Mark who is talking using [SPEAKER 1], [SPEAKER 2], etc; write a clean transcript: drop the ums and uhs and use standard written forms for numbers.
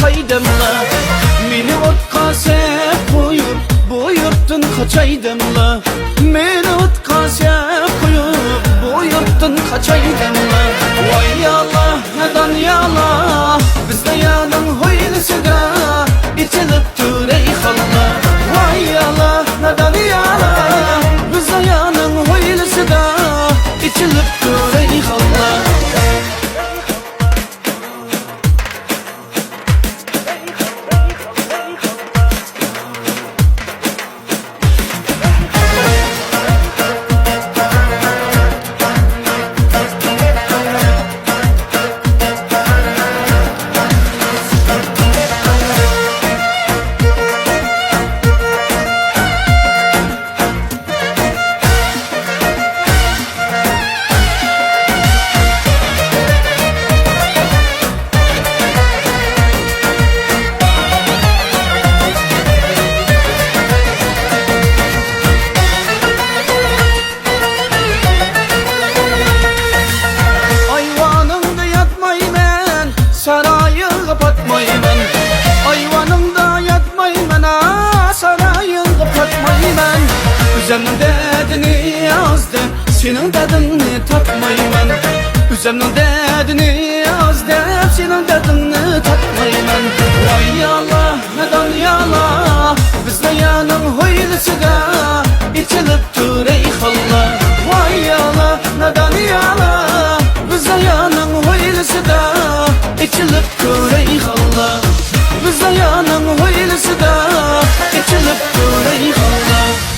[SPEAKER 1] yataydımla. Meni otqa sep koyup bu yurtdan kaçaydımla. Meni otqa sep koyup bu yurtdan kaçaydımla. Vay Allah nadan yala bizde yanın hoylisiga içilip türey xalla. Vay Allah nadan yala bizde yanın hoylisiga içilip türey xalla. Sarayı kapatmayman, ayvanımda yatmayman, sarayı kapatmayman. Üzerinin derdini yazdı, senin derdini tatmayman. Üzerinin derdini yazdı, senin derdini tatmayman. Vay Allah, neden yala, bizle yanın hoylisiga içilip türey xalla. Vay Allah, neden yala, bizle yanın hoylisiga İçilip körey xalla. Bizde yanın hoylisiga içilip körey xalla.